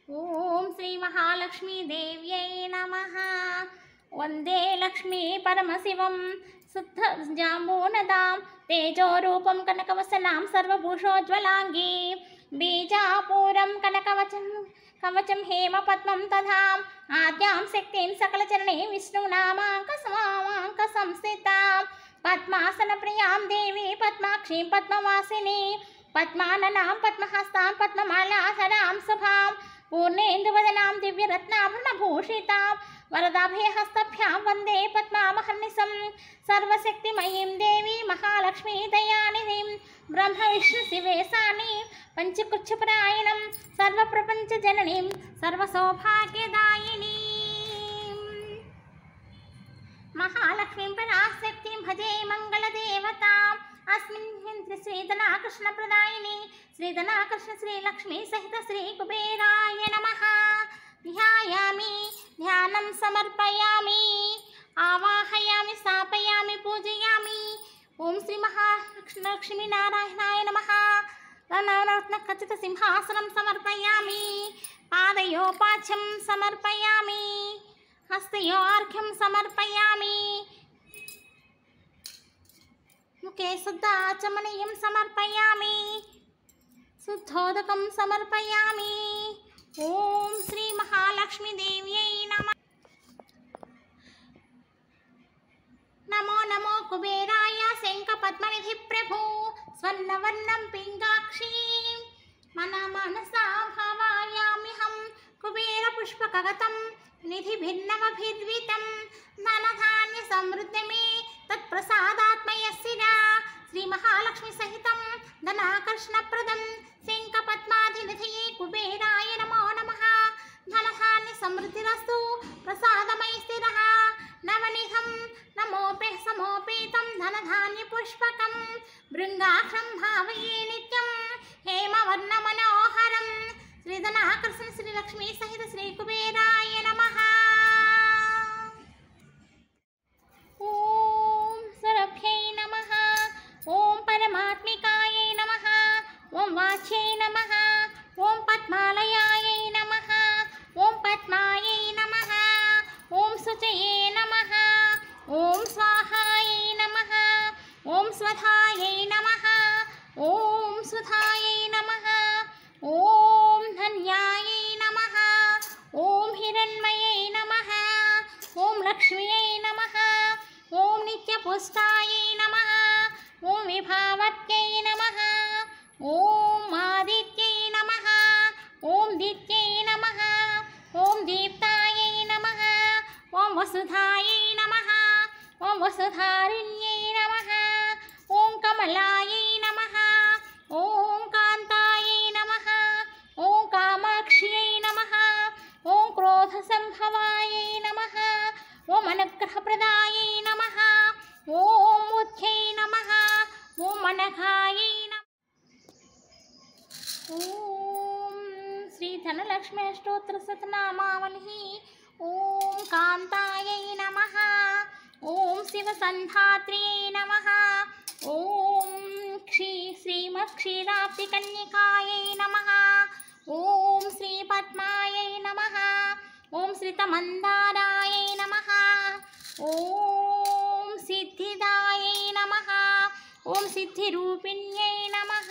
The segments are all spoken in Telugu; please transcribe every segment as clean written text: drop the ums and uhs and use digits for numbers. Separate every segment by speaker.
Speaker 1: ఓం శ్రీ మహాలక్ష్మీ దేవ్యై నమః. వందే లక్ష్మీ పరమశివం శుద్ధ జాంబూనదాం తేజోరూపం కనకవసనాం సర్వభూషోజ్వలాంగీ బీజాపూరం కవచం హేమపద్మం తథాం ఆద్యాం శక్తిం సకలచరణీం విష్ణునామాంక సమామాంక సంస్థితాం పద్మాసన ప్రియాం దేవి పద్మాక్షీం పద్మవాసిని పద్మాననాం పద్మహస్తాం పద్మమాలాధరాం శుభాం పూర్ణేందువదనాం దివ్యరత్నాభరణభూషితాం వరదాభయహస్తభ్యాం వందే పద్మామహర్నిశం సర్వశక్తిమయీం దేవీ మహాలక్ష్మీ దయానిధిం బ్రహ్మ విష్ణు శివేశాని పంచకృచ్ఛప్రాయణం సర్వప్రపంచజననీం సర్వసౌభాగ్యదాయినీ మహాలక్ష్మీం పరాశక్తిం భజే మంగళదేవతాం अस्मिन् श्रीधनाकृष्ण प्रदायिनी श्रीधनाकृष्ण श्रीलक्ष्मी सहित श्री कुबेराय नमः. ध्यायामि ध्यानं समर्पयामि आवाहयामि स्थापयामि पूजयामि. ओम श्री महालक्ष्मी नारायणाय नमः. रत्नखचित सिंहासनं समर्पयामि पादयोपाच्यं समर्पयामि हस्तयोर्घ्यं समर्पयामि मुखे शुद्धाचमनीयं समर्पयामि शुद्धोदकं समर्पयामि. ओम श्री महालक्ष्मी देव्यै नमः. नमो नमो कुबेराय शंखपद्मनिधि प्रभु स्वर्णवर्णं पिङ्गाक्षीं मनसा भावयाम्यहं कुबेरपुष्पकगतं निधिभिन्नमभिद्वितं धनधान्य समृद्धमे तत्प्रसादात्मयस्सिरा श्री महालक्ष्मी सहितं धनाकर्षणप्रदं शंखपद्माधिनिधये कुबेराय नमो नमः. धनधान्य समृद्धिरस्तु प्रसादमयि स्थिरः नवनिधं नमोपे समोपेतं धनधान्यपुष्पकं भृङ्गाक्षं भावये नित्यं हेमवर्णमनोहरं श्रीधनाकर्षण श्रीलक्ष्मी सहित श्री कुबेराय नमः. ओम सरभ्यै नमः. ओम परमात्मिकायै नमः. ओम वाच्यै नमः. ओम पद्मालयायै नमः. ओम पद्मायै नमः. ओम शुचये नमः. ओम स्वाहायै नमः. ओम स्वधायै नमः. ओम सुधायै नमः. ओम धन्यायै नमः. ओम हिरण्मयै नमः. ओम लक्ष्म्यै नमः. ओम नित्यपुष्टायै नमः. ओम विभावत्यै नमः. ओम आदित्यै नमः. ओम दित्यै नमः. ओम दीप्तायै नमः. ओम वसुधायै नमः. ओम वसुधारिण्यै नमः. ओम कमलायै नमः. ओम कान्तायै नमः. ओम कामाक्ष्यै नमः. ओम क्रोधसंभवायै नमः. ओम अनुग्रहप्रदायै नमः. ओम मुख्यै नमः. ओम अनघायै नमः. ओम श्री धनलक्ष्मी अष्टोत्तर शतनामावली. ओम कान्तायै नमः. ओम शिवसन्धात्र्यै नमः. ओम श्रीमत्क्षीराब्धिकन्यकायै नमः. ओम श्रीपद्मायै नमः. ओम श्रीतमन्दारायै नमः. ओम सिद्धिदायै नमः. ओम सिद्धिरूपिण्यै नमः.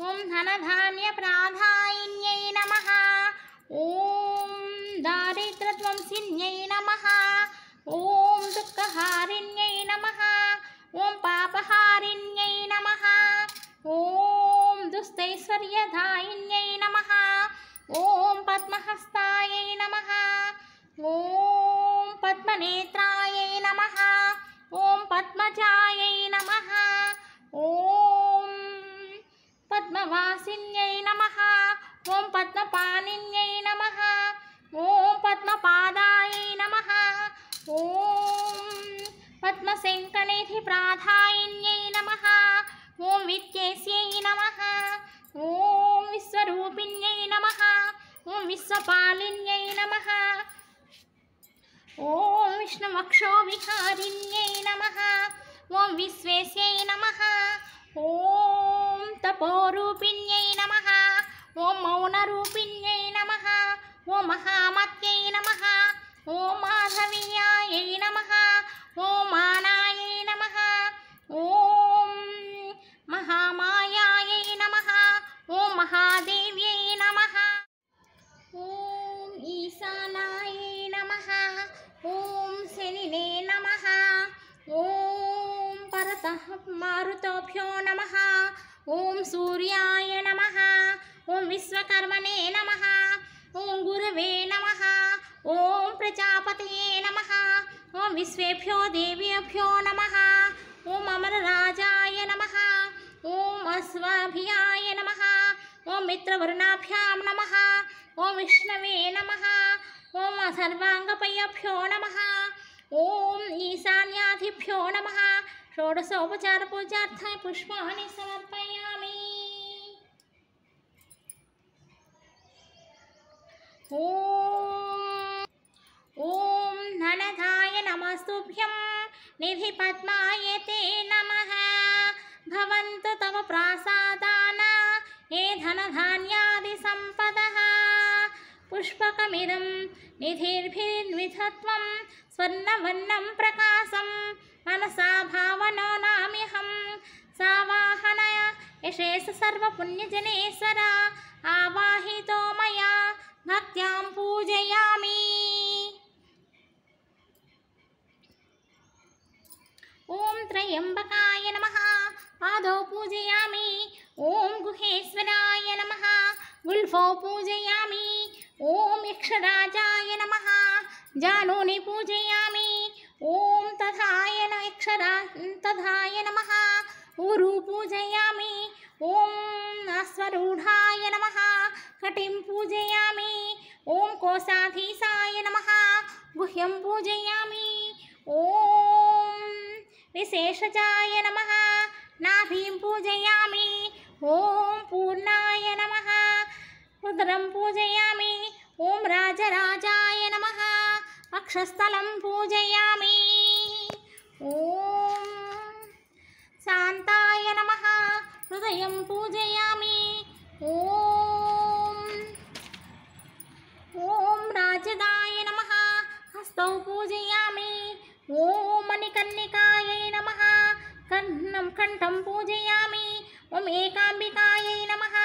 Speaker 1: ओम धनधान्यप्रदायिन्यै नमः. ओम दारिद्र्यध्वंसिन्यै नमः. ओम दुःखहारिण्यै नमः. ओम पापहारिण्यै नमः. ओम दुस्तैश्वर्यदायिन्यै नमः. ओम पद्महस्तायै नमः. ओम पद्मनेत्रायै नमः. ओम पद्मजायै नमः. ओम पद्मवासिन्यै नमः. ओम पद्मपाणिन्यै नमः. ओम पद्मपादायै नमः. ओम पद्मशङ्खनिधिप्रदायिन्यै नमः. ओम विद्येश्यै नमः. ओम विश्वरूपिण्यै नमः. ओम विश्वपालिन्यै नमः. ओम विष्णुवक्षोविहारिण्यै नमः. ओम विश्वेश्यै नमः. ओम तपोरूपिण्यै नमः. ओम ఓం మౌనరూపిణ్యై నమః. ఓం మహామత్యై నమః. ఓం మాధవీయాయై నమః. ఓం మానాయై నమః. ఓం మహామాయాయై నమః. ఓం మహాదేవ్యై నమః. ఓం ఈశానాయై నమః. ఓం శనినే నమః. ఓం పరతః మారుతోభ్యో నమః. ఓం సూర్యాయ నమః. ఓం విశ్వకర్మణే నమః. ఓం గురవే నమః. ఓం ప్రజాపతయే నమః. ఓం విశ్వేభ్యో దేవేభ్యో నమః. ఓం అమరరాజాయ నమః. ఓం అశ్వాభియాయ నమః. ఓం మిత్రవరుణాభ్యాం నమః. ఓం విష్ణవే నమః. ఓం సర్వాంగపయ్యభ్యో నమః. ఓం ఈశాన్యాధిభ్యో నమః. షోడశోపచార పూజార్థాయ పుష్పాణి సమర్పయామి. ఓం ననదాయ నమస్తుభ్యం నిధిపద్మాయ తే నమః. భవంతు తవ ప్రాసాదాన ఏ ధనధాన్యాది సంపదః. పుష్పకమిదం నిధిర్భిర్విధత్వం స్వర్ణవర్ణం ప్రకాశం మనసా భావనో నామ్యహం. సావాహనయ యశేష సర్వపుణ్యజనేశ్వర ఆవాహితో మయా భక్త్యాం పూజయామి. ఓం త్రయంబకాయ నమః. పాదౌ పూజయామి. ఓం గుహేశ్వరాయ నమః. గుల్ఫౌ పూజయామి. ఓం యక్షరాజాయ నమః. జానూని పూజయామి. ఓం తథాయ నమః. ఊరు పూజయామి. ఓం అశ్వరూఢాయ నమః. కటిం పూజయామి. ఓం కోశాధీశాయ నమః. గుహ్యం పూజయామి. ఓం విశేషజాయ నమః. నాభీం పూజయామి. ఓం పూర్ణాయ నమః. ఉదరం పూజయామి. ఓం రాజరాజాయ నమః. వక్షస్థలం పూజయామి. ఓం శాంతాయ నమః. హృదయం పూజయామి. ఓం రాజదాయ నమః. హస్తౌ పూజయామి. ఓం మణికర్ణికాయై నమః. కంఠం పూజయామి. ఓం ఏకాంబికాయై నమః.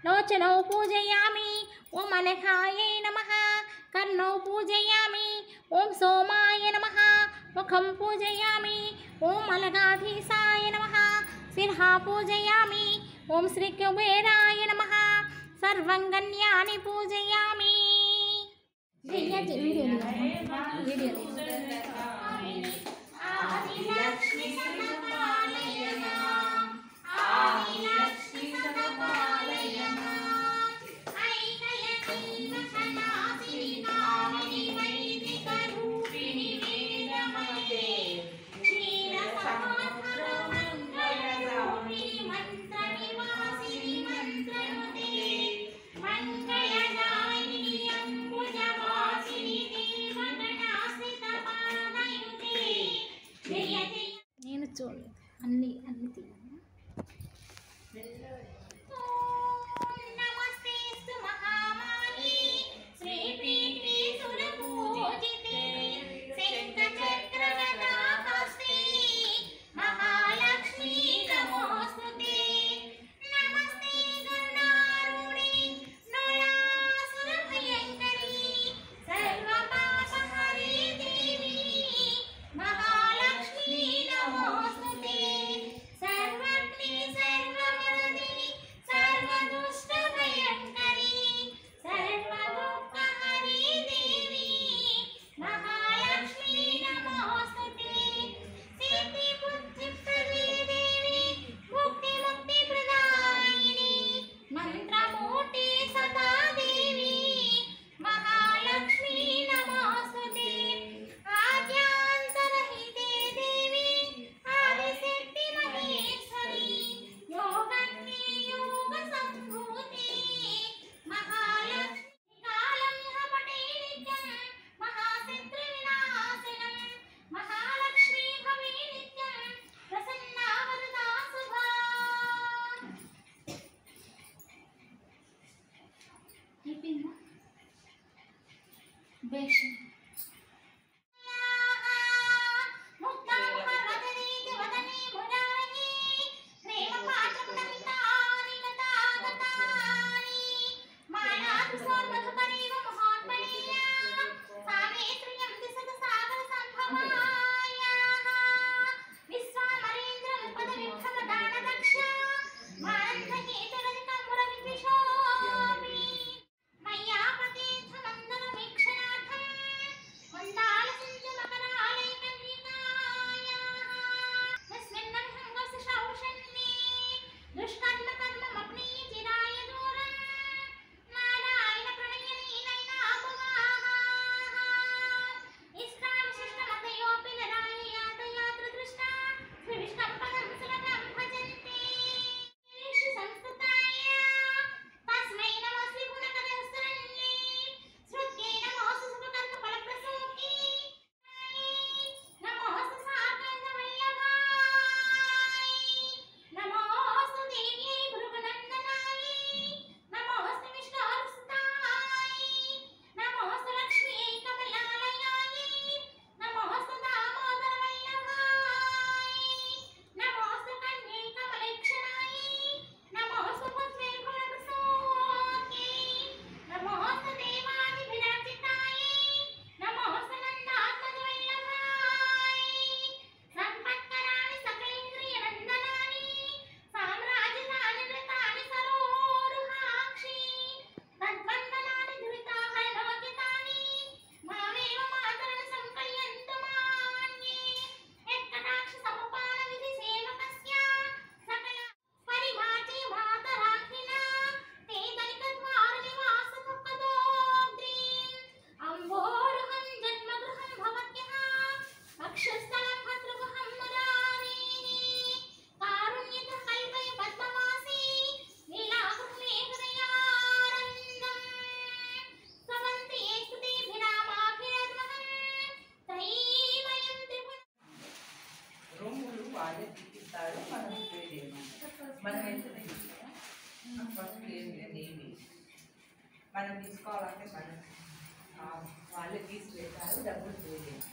Speaker 1: లోచనౌ పూజయామి. ఓం అనఘాయై నమః. కర్ణౌ పూజయామి. ఓం సోమాయ నమః. ముఖం పూజయామి. ఓం అలగాధీశాయ నమః. శిరః పూజయామి. ఓం శ్రీ కుబేరాయ నమః. సర్వంగన్యాని పూజయామి. ఆదిలక్ష్మి సదపాలయన. ఆదిలక్ష్మి సదపాలయన. ఐకయకీన సనాసిని నామిని వైదిక రూపిణి వేదమతే. క్షీర సమాధాన మంగళరూపిణి మంత్ర నివాసిని మంత్రనుతే. మంగళదాయిని అంబుజవాసిని దేవగణాశ్రిత పాదయుతే. జయ జయ. నేను
Speaker 2: వాళ్ళే తీపిస్తారు, మనం పే చేయమంటారు. మనం ఎంత ఫస్ట్ ఏమి మనం తీసుకోవాలంటే మనం వాళ్ళే తీసి పెట్టారు, డబ్బులు పే చేయాలి.